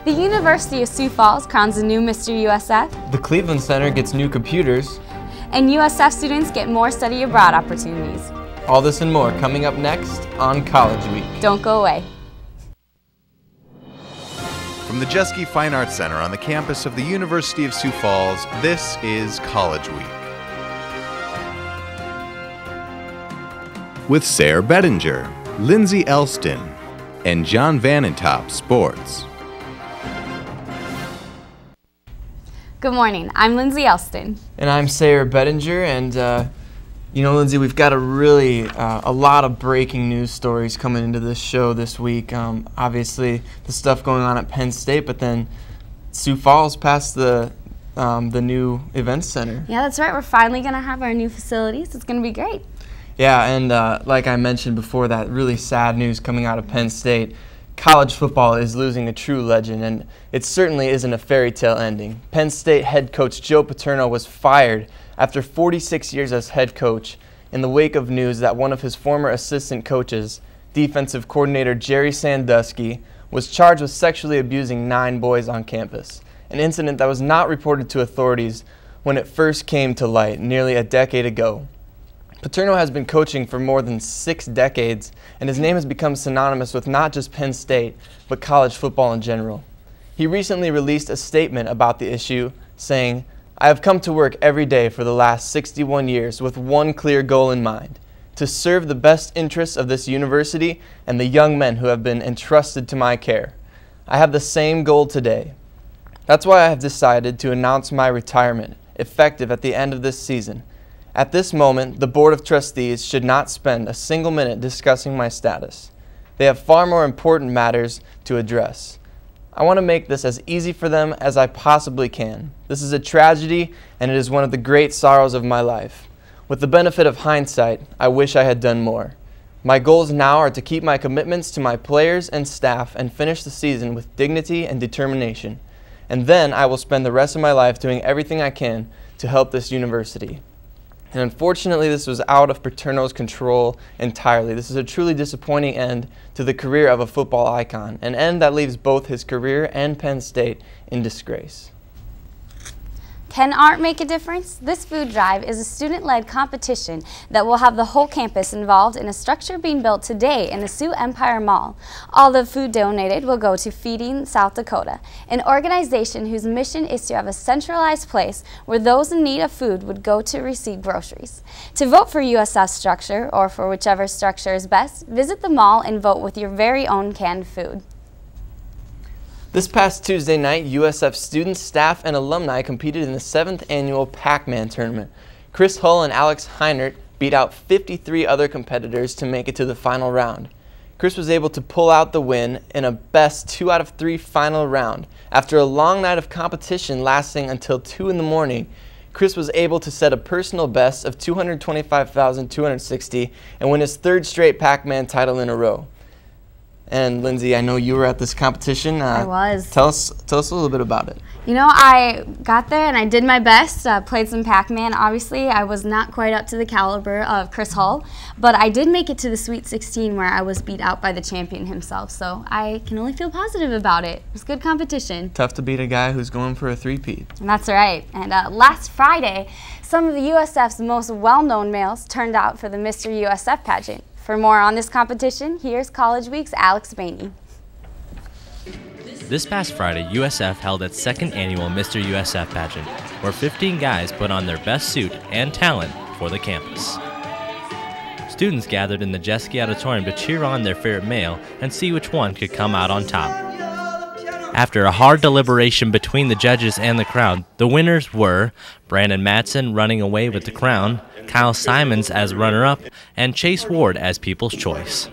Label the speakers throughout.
Speaker 1: The University of Sioux Falls crowns a new Mr. USF.
Speaker 2: The Cleveland Center gets new computers.
Speaker 1: And USF students get more study abroad opportunities.
Speaker 2: All this and more coming up next on College Week.
Speaker 1: Don't go away.
Speaker 3: From the Jeske Fine Arts Center on the campus of the University of Sioux Falls, this is College Week. With Sarah Bettinger, Lindsay Elston, and John Vanentop Sports.
Speaker 1: Good morning, I'm Lindsay Elston.
Speaker 2: And I'm Sarah Bettinger, and you know, Lindsay, we've got a lot of breaking news stories coming into this show this week. Obviously, the stuff going on at Penn State, but then Sioux Falls passed the new events center.
Speaker 1: Yeah, that's right. We're finally going to have our new facilities. It's going to be great.
Speaker 2: Yeah, and like I mentioned before, that really sad news coming out of Penn State. College football is losing a true legend, and it certainly isn't a fairy tale ending. Penn State head coach Joe Paterno was fired after 46 years as head coach in the wake of news that one of his former assistant coaches, defensive coordinator Jerry Sandusky, was charged with sexually abusing 9 boys on campus, an incident that was not reported to authorities when it first came to light nearly a decade ago. Paterno has been coaching for more than 6 decades, and his name has become synonymous with not just Penn State, but college football in general. He recently released a statement about the issue, saying, "I have come to work every day for the last 61 years with one clear goal in mind, to serve the best interests of this university and the young men who have been entrusted to my care. I have the same goal today. That's why I have decided to announce my retirement, effective at the end of this season. At this moment, the Board of Trustees should not spend a single minute discussing my status. They have far more important matters to address. I want to make this as easy for them as I possibly can. This is a tragedy, and it is one of the great sorrows of my life. With the benefit of hindsight, I wish I had done more. My goals now are to keep my commitments to my players and staff and finish the season with dignity and determination. And then I will spend the rest of my life doing everything I can to help this university." And unfortunately, this was out of Paterno's control entirely. This is a truly disappointing end to the career of a football icon, an end that leaves both his career and Penn State in disgrace.
Speaker 1: Can art make a difference? This food drive is a student-led competition that will have the whole campus involved in a structure being built today in the Sioux Empire Mall. All the food donated will go to Feeding South Dakota, an organization whose mission is to have a centralized place where those in need of food would go to receive groceries. To vote for USF structure, or for whichever structure is best, visit the mall and vote with your very own canned food.
Speaker 2: This past Tuesday night, USF students, staff, and alumni competed in the 7th annual Pac-Man tournament. Chris Hull and Alex Heinert beat out 53 other competitors to make it to the final round. Chris was able to pull out the win in a best 2 out of 3 final round. After a long night of competition lasting until 2 in the morning, Chris was able to set a personal best of 225,260 and win his 3rd straight Pac-Man title in a row. And Lindsay, I know you were at this competition.
Speaker 1: I was.
Speaker 2: Tell us a little bit about it.
Speaker 1: You know, I got there and I did my best, played some Pac-Man. Obviously, I was not quite up to the caliber of Chris Hull, but I did make it to the Sweet 16 where I was beat out by the champion himself, so I can only feel positive about it. It was good competition.
Speaker 2: Tough to beat a guy who's going for a three-peat.
Speaker 1: That's right. And last Friday, some of the USF's most well-known males turned out for the Mr. USF pageant. For more on this competition, here's College Week's Alex Bainey.
Speaker 4: This past Friday, USF held its 2nd annual Mr. USF pageant, where 15 guys put on their best suit and talent for the campus. Students gathered in the Jeske Auditorium to cheer on their favorite male and see which one could come out on top. After a hard deliberation between the judges and the crowd, the winners were Brandon Matson running away with the crown, Kyle Simons as runner-up, and Chase Ward as People's Choice.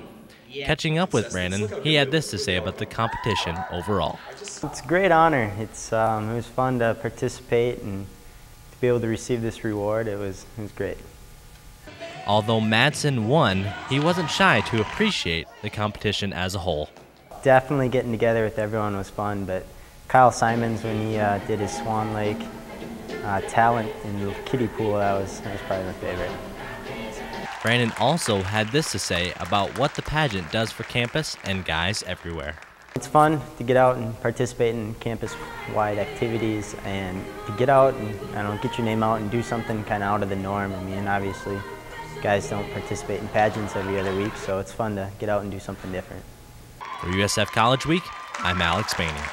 Speaker 4: Catching up with Brandon, he had this to say about the competition overall.
Speaker 5: It's a great honor. It was fun to participate and to be able to receive this reward. It was great.
Speaker 4: Although Madsen won, he wasn't shy to appreciate the competition as a whole.
Speaker 5: Definitely getting together with everyone was fun, but Kyle Simons, when he did his Swan Lake talent in the kiddie pool, that was probably my favorite.
Speaker 4: Brandon also had this to say about what the pageant does for campus and guys everywhere.
Speaker 5: It's fun to get out and participate in campus-wide activities and to get out and, I don't know, get your name out and do something kind of out of the norm. I mean, obviously, guys don't participate in pageants every other week, so it's fun to get out and do something different.
Speaker 4: For USF College Week, I'm Alex Bainey.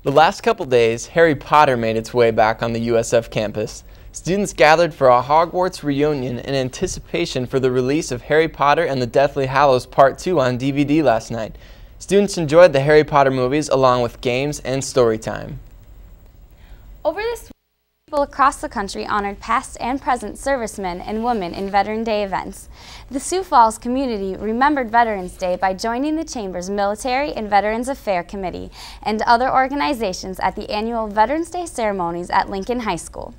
Speaker 2: The last couple days, Harry Potter made its way back on the USF campus. Students gathered for a Hogwarts reunion in anticipation for the release of Harry Potter and the Deathly Hallows Part 2 on DVD last night. Students enjoyed the Harry Potter movies along with games and story time.
Speaker 1: Over this week, people across the country honored past and present servicemen and women in Veteran Day events. The Sioux Falls community remembered Veterans Day by joining the Chamber's Military and Veterans Affairs Committee and other organizations at the annual Veterans Day ceremonies at Lincoln High School.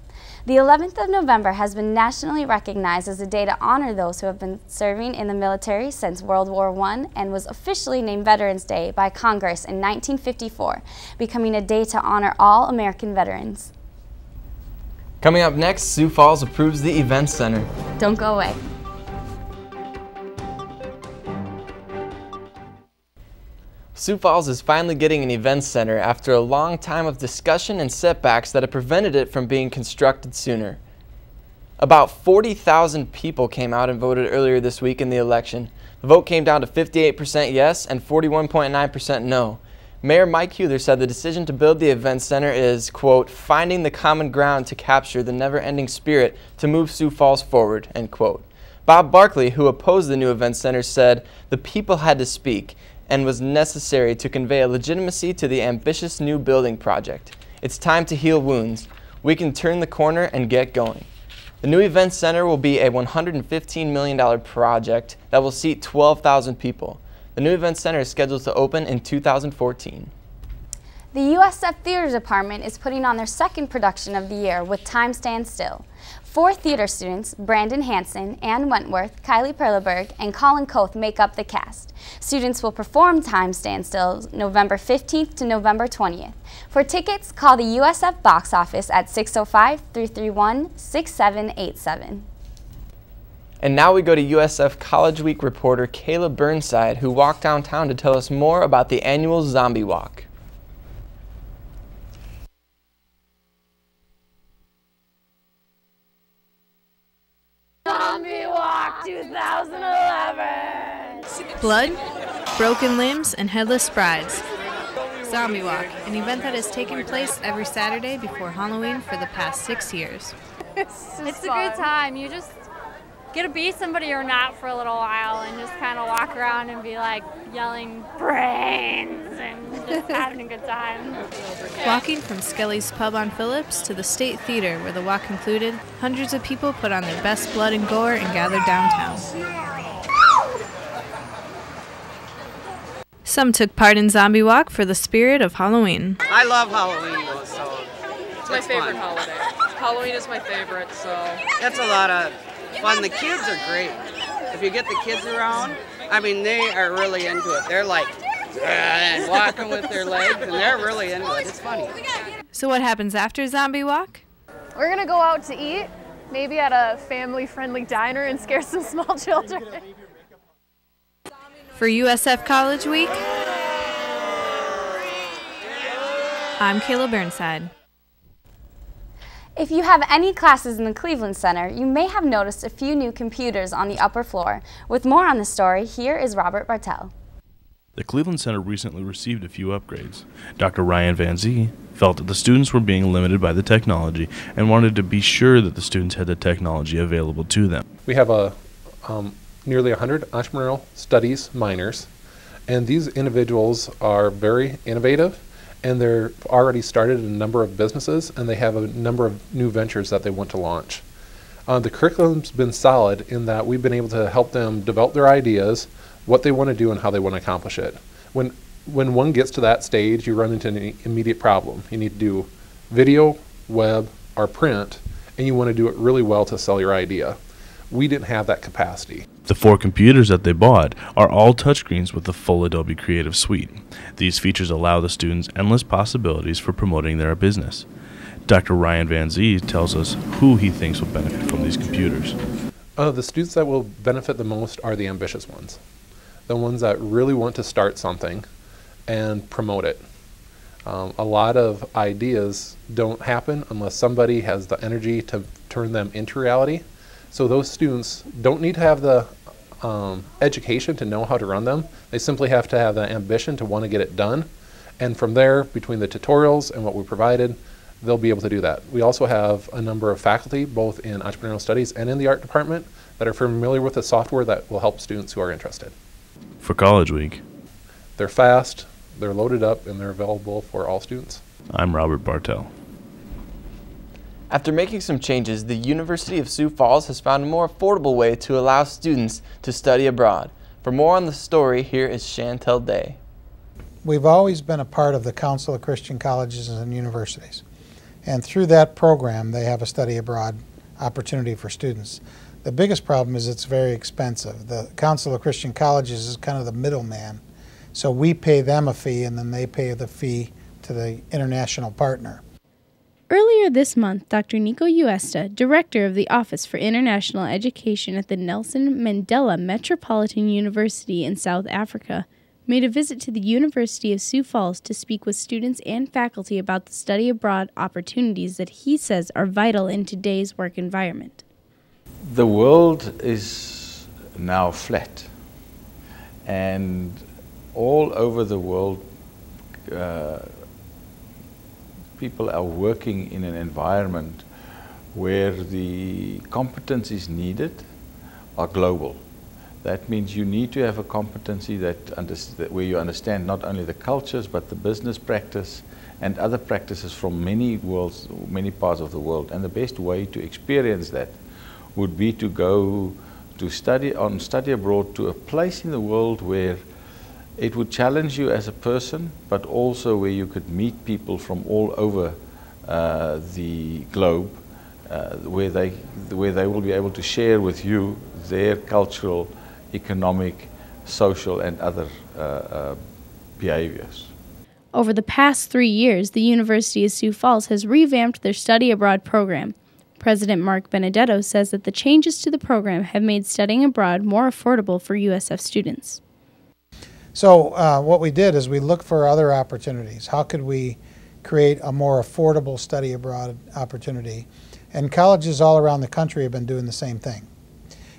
Speaker 1: The 11th of November has been nationally recognized as a day to honor those who have been serving in the military since World War I and was officially named Veterans Day by Congress in 1954, becoming a day to honor all American veterans.
Speaker 2: Coming up next, Sioux Falls approves the Event Center.
Speaker 1: Don't go away.
Speaker 2: Sioux Falls is finally getting an events center after a long time of discussion and setbacks that have prevented it from being constructed sooner. About 40,000 people came out and voted earlier this week in the election. The vote came down to 58% yes and 41.9% no. Mayor Mike Hewler said the decision to build the events center is, quote, finding the common ground to capture the never-ending spirit to move Sioux Falls forward, end quote. Bob Barkley, who opposed the new events center, said the people had to speak and was necessary to convey a legitimacy to the ambitious new building project. It's time to heal wounds. We can turn the corner and get going. The new event center will be a $115 million project that will seat 12,000 people. The new event center is scheduled to open in 2014.
Speaker 1: The USF Theater Department is putting on their second production of the year with Time Stand Still. 4 theater students, Brandon Hansen, Ann Wentworth, Kylie Perleberg, and Colin Koth make up the cast. Students will perform Time Stand Still November 15th to November 20th. For tickets, call the USF box office at 605-331-6787.
Speaker 2: And now we go to USF College Week reporter Kayla Burnside, who walked downtown to tell us more about the annual Zombie Walk.
Speaker 6: Zombie Walk 2011!
Speaker 7: Blood, broken limbs, and headless brides. Zombie Walk, an event that has taken place every Saturday before Halloween for the past 6 years.
Speaker 6: It's a good time. You just get to be somebody or not for a little while and just kind of walk around and be like yelling brains and just having a good time.
Speaker 7: Walking from Skelly's Pub on Phillips to the State Theater, where the walk concluded, hundreds of people put on their best blood and gore and gathered downtown. Some took part in Zombie Walk for the spirit of Halloween.
Speaker 8: I love Halloween though, so
Speaker 9: it's my favorite holiday. Halloween is my favorite, so
Speaker 8: that's a lot of fun. The kids are great. If you get the kids around, I mean, they are really into it. They're like and walking with their legs, and they're really into it. It's funny.
Speaker 7: So what happens after Zombie Walk?
Speaker 10: We're gonna go out to eat, maybe at a family-friendly diner and scare some small children.
Speaker 7: For USF College Week, I'm Kayla Burnside.
Speaker 1: If you have any classes in the Cleveland Center, you may have noticed a few new computers on the upper floor. With more on the story, here is Robert Bartel.
Speaker 11: The Cleveland Center recently received a few upgrades. Dr. Ryan Van Zee felt that the students were being limited by the technology and wanted to be sure that the students had the technology available to them.
Speaker 12: We have nearly 100 entrepreneurial studies minors, and these individuals are very innovative, and they're already started a number of businesses, and they have a number of new ventures that they want to launch. The curriculum's been solid in that we've been able to help them develop their ideas, what they want to do, and how they want to accomplish it. When one gets to that stage, you run into an immediate problem. You need to do video, web, or print, and you want to do it really well to sell your idea. We didn't have that capacity.
Speaker 11: The 4 computers that they bought are all touchscreens with the full Adobe Creative Suite. These features allow the students endless possibilities for promoting their business. Dr. Ryan Van Zee tells us who he thinks will benefit from these computers.
Speaker 12: The students that will benefit the most are the ambitious ones. the ones that really want to start something and promote it. A lot of ideas don't happen unless somebody has the energy to turn them into reality. So those students don't need to have the education to know how to run them. They simply have to have the ambition to want to get it done. And from there, between the tutorials and what we provided, they'll be able to do that. We also have a number of faculty, both in entrepreneurial studies and in the art department, that are familiar with the software that will help students who are interested.
Speaker 11: For College Week,
Speaker 12: they're fast, they're loaded up, and they're available for all students.
Speaker 11: I'm Robert Bartell.
Speaker 2: After making some changes, the University of Sioux Falls has found a more affordable way to allow students to study abroad. For more on the story, here is Chantel Day.
Speaker 13: We've always been a part of the Council of Christian Colleges and Universities. And through that program, they have a study abroad opportunity for students. The biggest problem is it's very expensive. The Council of Christian Colleges is kind of the middleman. So we pay them a fee, and then they pay the fee to the international partner.
Speaker 14: Earlier this month, Dr. Nico Uesta, Director of the Office for International Education at the Nelson Mandela Metropolitan University in South Africa, made a visit to the University of Sioux Falls to speak with students and faculty about the study abroad opportunities that he says are vital in today's work environment.
Speaker 15: The world is now flat, and all over the world people are working in an environment where the competencies needed are global. That means you need to have a competency where you understand not only the cultures but the business practice and other practices from many parts of the world. And the best way to experience that would be to go to study abroad to a place in the world where it would challenge you as a person, but also where you could meet people from all over the globe, where they will be able to share with you their cultural, economic, social, and other behaviors.
Speaker 14: Over the past 3 years, the University of Sioux Falls has revamped their study abroad program. President Mark Benedetto says that the changes to the program have made studying abroad more affordable for USF students.
Speaker 13: So what we did is we looked for other opportunities. How could we create a more affordable study abroad opportunity? And colleges all around the country have been doing the same thing.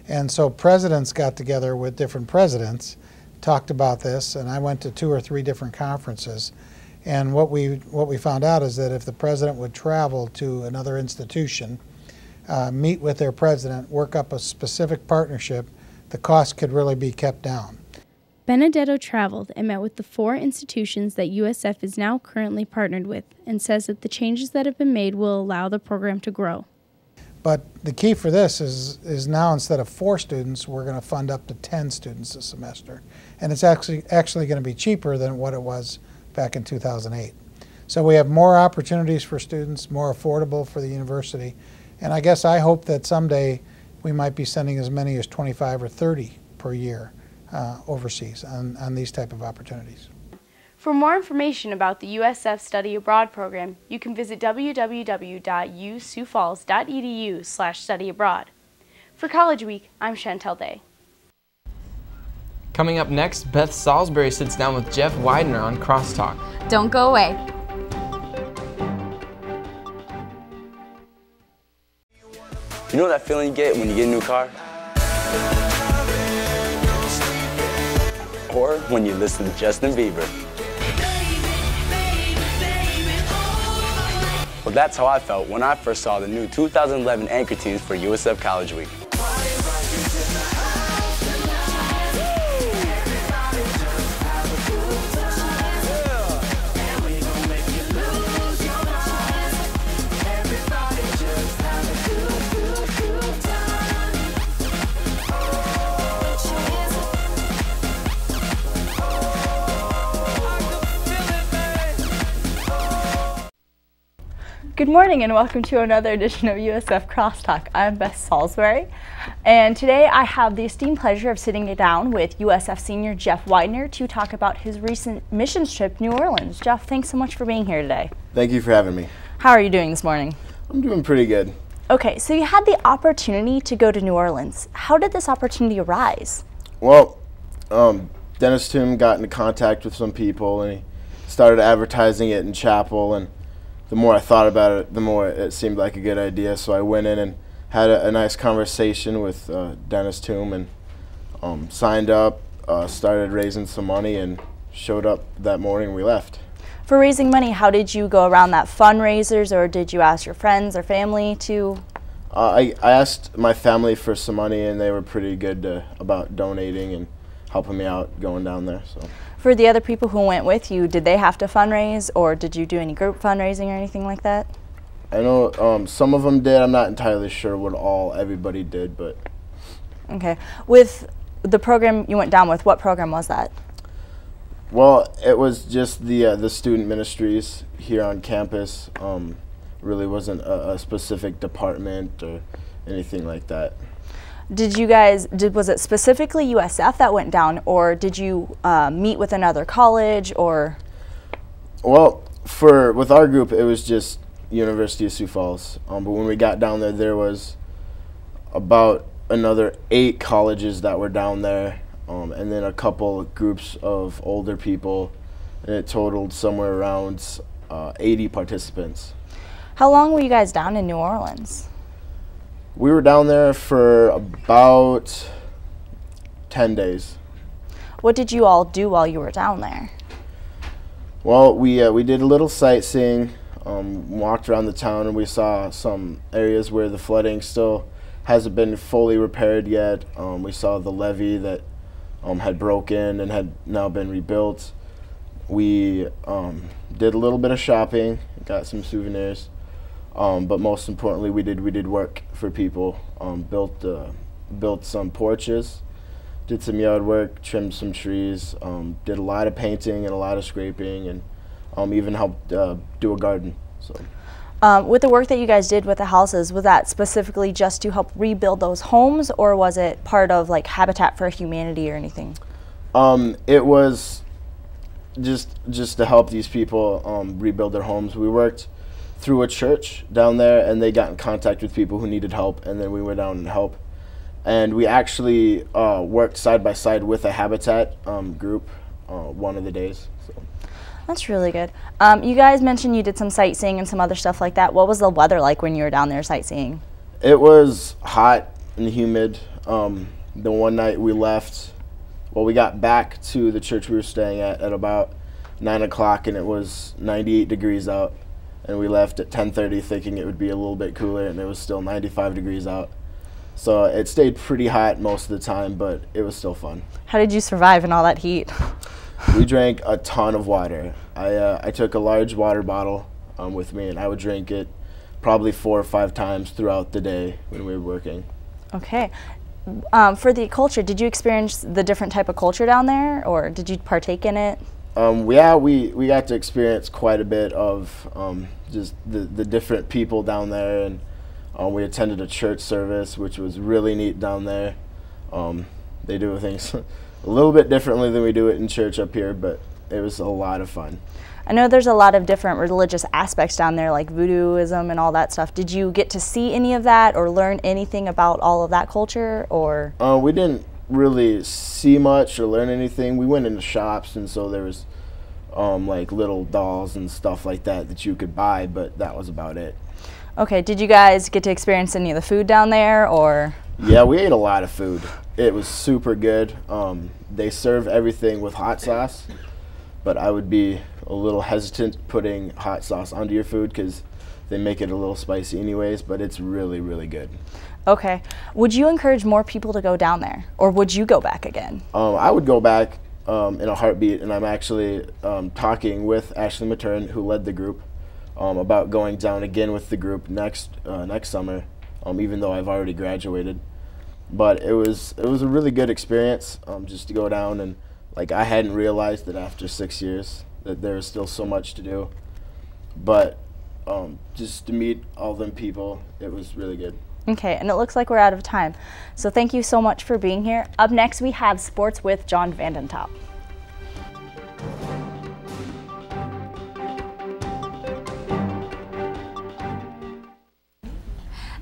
Speaker 13: And so presidents got together with different presidents, talked about this, and I went to 2 or 3 different conferences. And what we found out is that if the president would travel to another institution, meet with their president, work up a specific partnership, the cost could really be kept down.
Speaker 14: Benedetto traveled and met with the 4 institutions that USF is now currently partnered with, and says that the changes that have been made will allow the program to grow.
Speaker 13: But the key for this is now instead of 4 students, we're going to fund up to 10 students a semester. And it's actually going to be cheaper than what it was back in 2008. So we have more opportunities for students, more affordable for the university. And I hope that someday we might be sending as many as 25 or 30 per year overseas on these type of opportunities.
Speaker 14: For more information about the USF Study Abroad program, you can visit www.usiouxfalls.edu/studyabroad. For College Week, I'm Chantel Day.
Speaker 2: Coming up next, Beth Salisbury sits down with Jeff Widener on Crosstalk.
Speaker 1: Don't go away.
Speaker 16: You know that feeling you get when you get a new car? Or when you listen to Justin Bieber. Well, that's how I felt when I first saw the new 2011 anchor teams for USF College Week.
Speaker 17: Good morning and welcome to another edition of USF Crosstalk. I'm Beth Salisbury, and today I have the esteemed pleasure of sitting down with USF senior Jeff Widener to talk about his recent missions trip to New Orleans. Jeff, thanks so much for being here today.
Speaker 18: Thank you for having me.
Speaker 17: How are you doing this morning?
Speaker 18: I'm doing pretty good.
Speaker 17: Okay, so you had the opportunity to go to New Orleans. How did this opportunity arise?
Speaker 18: Well, Dennis Toom got into contact with some people, and he started advertising it in chapel, and the more I thought about it, the more it seemed like a good idea. So I went in and had a nice conversation with Dennis Toom, and signed up, started raising some money, and showed up that morning. We left.
Speaker 17: For raising money, how did you go around that? Fundraisers, or did you ask your friends or family to?
Speaker 18: I asked my family for some money, and they were pretty good about donating and helping me out going down there. So.
Speaker 17: For the other people who went with you, did they have to fundraise, or did you do any group fundraising or anything like that?
Speaker 18: I know some of them did. I'm not entirely sure what everybody did, but.
Speaker 17: Okay. With the program you went down with, what program was that?
Speaker 18: Well, it was just the student ministries here on campus. Really wasn't a specific department or anything like that.
Speaker 17: Did you guys, was it specifically USF that went down, or did you meet with another college, or?
Speaker 18: Well, with our group, it was just University of Sioux Falls. But when we got down there, there was about another 8 colleges that were down there, and then a couple groups of older people, and it totaled somewhere around 80 participants.
Speaker 17: How long were you guys down in New Orleans?
Speaker 18: We were down there for about 10 days.
Speaker 17: What did you all do while you were down there?
Speaker 18: Well, we did a little sightseeing, walked around the town, and we saw some areas where the flooding still hasn't been fully repaired yet. We saw the levee that had broken and had now been rebuilt. We did a little bit of shopping, got some souvenirs. But most importantly, we did work for people. Built some porches, did some yard work, trimmed some trees, did a lot of painting and a lot of scraping, and even helped do a garden. So.
Speaker 17: With the work that you guys did with the houses, was that specifically just to help rebuild those homes, or was it part of like Habitat for Humanity or anything?
Speaker 18: It was just to help these people rebuild their homes. We worked through a church down there, and they got in contact with people who needed help, and then we went down and helped. And we actually worked side by side with a Habitat group one of the days. So.
Speaker 17: That's really good. You guys mentioned you did some sightseeing and some other stuff like that. What was the weather like when you were down there sightseeing?
Speaker 18: It was hot and humid. The one night we left, well, we got back to the church we were staying at about 9 o'clock, and it was 98 degrees out. And we left at 10:30 thinking it would be a little bit cooler, and it was still 95 degrees out. So it stayed pretty hot most of the time, but it was still fun.
Speaker 17: How did you survive in all that heat?
Speaker 18: We drank a ton of water. I took a large water bottle with me, and I would drink it probably 4 or 5 times throughout the day when we were working.
Speaker 17: Okay. For the culture, did you experience the different type of culture down there, or did you partake in it?
Speaker 18: Yeah, we got to experience quite a bit of just the different people down there, and we attended a church service, which was really neat down there. They do things a little bit differently than we do it in church up here, but it was a lot of fun.
Speaker 17: I know there's a lot of different religious aspects down there, like voodooism and all that stuff. Did you get to see any of that or learn anything about all of that culture, or?
Speaker 18: We didn't really see much or learn anything. We went into shops, and so there was like little dolls and stuff like that you could buy, but that was about it.
Speaker 17: Okay, did you guys get to experience any of the food down there, or?
Speaker 18: Yeah, we ate a lot of food. It was super good. They serve everything with hot sauce, but I would be a little hesitant putting hot sauce onto your food because they make it a little spicy anyways, but it's really, really good.
Speaker 17: Okay. Would you encourage more people to go down there, or would you go back again?
Speaker 18: I would go back in a heartbeat, and I'm actually talking with Ashley Matern, who led the group, about going down again with the group next summer, even though I've already graduated. But it was a really good experience just to go down, and like I hadn't realized that after 6 years that there was still so much to do. But just to meet all them people, it was really good.
Speaker 17: Okay, and it looks like we're out of time. So thank you so much for being here. Up next, we have sports with John Vandentop.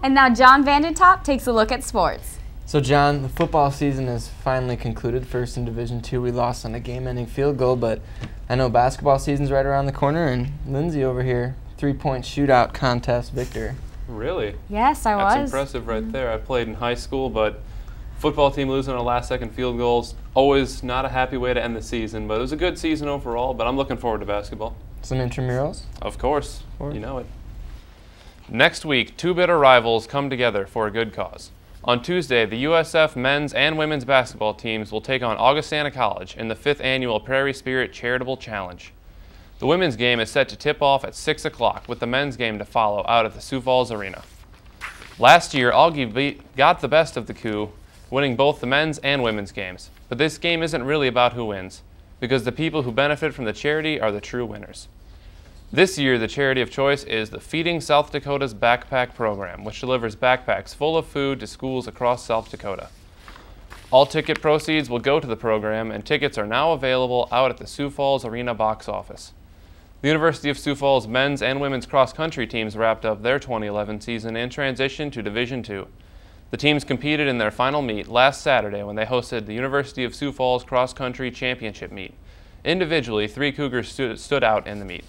Speaker 1: And now John Vandentop takes a look at sports.
Speaker 2: So John, the football season is finally concluded. First in Division II, we lost on a game-ending field goal, but I know basketball season's right around the corner, and Lindsay over here, 3-point shootout contest victor.
Speaker 19: Really?
Speaker 1: Yes, I was.
Speaker 19: That's impressive right there. I played in high school, but football team losing on last-second field goals, always not a happy way to end the season, but it was a good season overall, but I'm looking forward to basketball.
Speaker 2: Some intramurals?
Speaker 19: Of course. You know it. Next week, two bitter rivals come together for a good cause. On Tuesday, the USF men's and women's basketball teams will take on Augustana College in the 5th annual Prairie Spirit Charitable Challenge. The women's game is set to tip off at 6 o'clock, with the men's game to follow out at the Sioux Falls Arena. Last year, Augie got the best of the coup, winning both the men's and women's games. But this game isn't really about who wins, because the people who benefit from the charity are the true winners. This year, the charity of choice is the Feeding South Dakota's Backpack Program, which delivers backpacks full of food to schools across South Dakota. All ticket proceeds will go to the program, and tickets are now available out at the Sioux Falls Arena box office. The University of Sioux Falls men's and women's cross-country teams wrapped up their 2011 season and transitioned to Division II. The teams competed in their final meet last Saturday when they hosted the University of Sioux Falls cross-country championship meet. Individually, 3 Cougars stood out in the meet.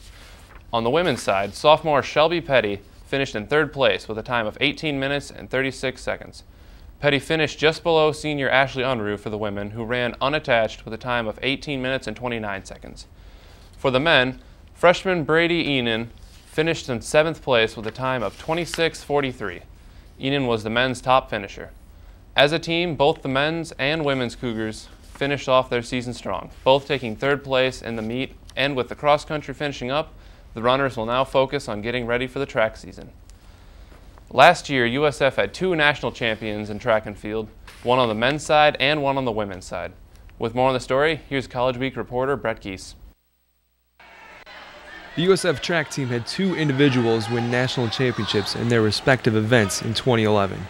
Speaker 19: On the women's side, sophomore Shelby Petty finished in 3rd place with a time of 18 minutes and 36 seconds. Petty finished just below senior Ashley Unruh for the women, who ran unattached with a time of 18 minutes and 29 seconds. For the men, freshman Brady Enan finished in 7th place with a time of 26:43. Enan was the men's top finisher. As a team, both the men's and women's Cougars finished off their season strong, both taking 3rd place in the meet, and with the cross-country finishing up, the runners will now focus on getting ready for the track season. Last year, USF had 2 national champions in track and field, one on the men's side and one on the women's side. With more on the story, here's College Week reporter Brett Geese.
Speaker 20: The USF track team had 2 individuals win national championships in their respective events in 2011.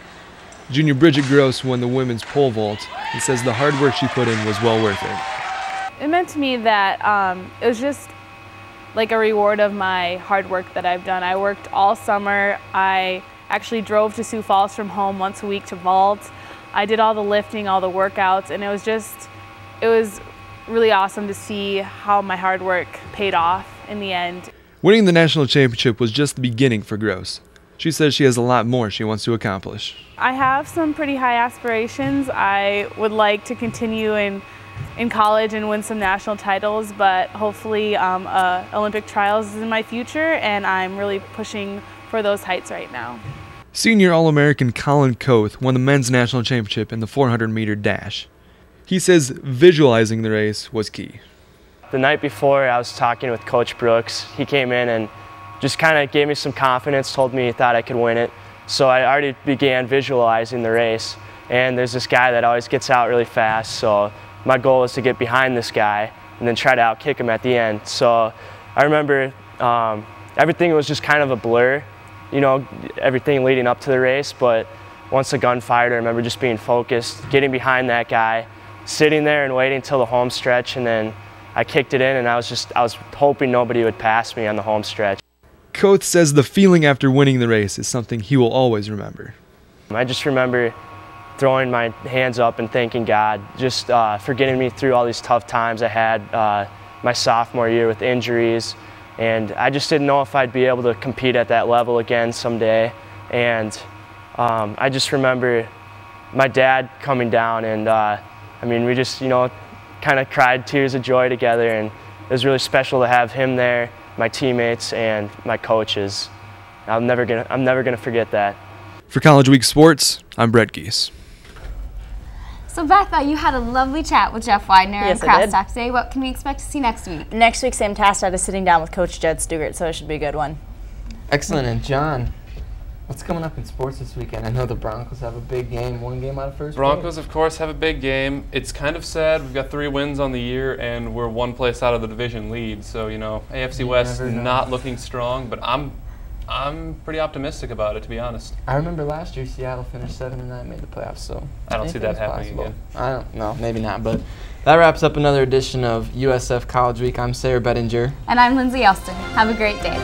Speaker 20: Junior Bridget Gross won the women's pole vault and says the hard work she put in was well worth it.
Speaker 21: It meant to me that it was just like a reward of my hard work that I've done. I worked all summer. I actually drove to Sioux Falls from home once a week to vault. I did all the lifting, all the workouts, and it was really awesome to see how my hard work paid off in the end.
Speaker 20: Winning the national championship was just the beginning for Gross. She says she has a lot more she wants to accomplish.
Speaker 21: I have some pretty high aspirations. I would like to continue in college and win some national titles, but hopefully Olympic trials is in my future, and I'm really pushing for those heights right now.
Speaker 20: Senior All-American Colin Koth won the men's national championship in the 400-meter dash. He says visualizing the race was key.
Speaker 22: The night before, I was talking with Coach Brooks. He came in and just kind of gave me some confidence, told me he thought I could win it. So I already began visualizing the race, and there's this guy that always gets out really fast, so my goal was to get behind this guy and then try to outkick him at the end. So I remember everything was just kind of a blur, you know, everything leading up to the race, but once the gun fired, I remember just being focused, getting behind that guy, sitting there and waiting till the home stretch, and then I kicked it in, and I was hoping nobody would pass me on the home stretch.
Speaker 20: Koth says the feeling after winning the race is something he will always remember.
Speaker 22: I just remember throwing my hands up and thanking God just for getting me through all these tough times I had my sophomore year with injuries, and I just didn't know if I'd be able to compete at that level again someday. And I just remember my dad coming down, and I mean, we just, you know, kind of cried tears of joy together, and it was really special to have him there, my teammates, and my coaches. I'm never gonna forget that.
Speaker 20: For College Week Sports, I'm Brett Geese.
Speaker 1: So Beth, you had a lovely chat with Jeff Widener
Speaker 17: Yes,
Speaker 1: on Crosstalk today. What can we expect to see next week?
Speaker 17: Next week, same task. I was sitting down with Coach Jed Stugart, so it should be a good one.
Speaker 2: Excellent. And John, what's coming up in sports this weekend? I know the Broncos have a big game, 1 game out of first.
Speaker 19: Broncos, of course, have a big game. It's kind of sad. We've got 3 wins on the year, and we're 1 place out of the division lead. So, you know, AFC West not looking strong, but I'm pretty optimistic about it, to be honest.
Speaker 2: I remember last year Seattle finished 7-9, made the playoffs, so
Speaker 19: I don't see that happening again.
Speaker 2: I don't know, maybe not, but that wraps up another edition of USF College Week. I'm Sarah Bettinger.
Speaker 1: And I'm Lindsay Elston. Have a great day.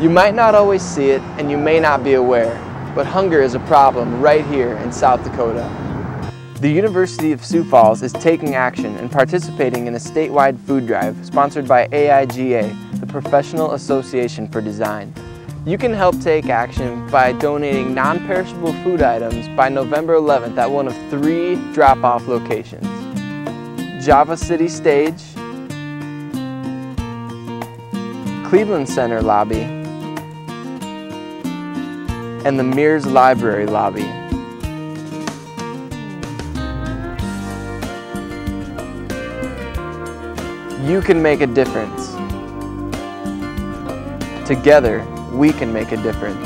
Speaker 2: You might not always see it, and you may not be aware, but hunger is a problem right here in South Dakota. The University of Sioux Falls is taking action and participating in a statewide food drive sponsored by AIGA, the Professional Association for Design. You can help take action by donating non-perishable food items by November 11th at one of 3 drop-off locations: Java City Stage, Cleveland Center Lobby, and the Mears Library Lobby. You can make a difference. Together, we can make a difference.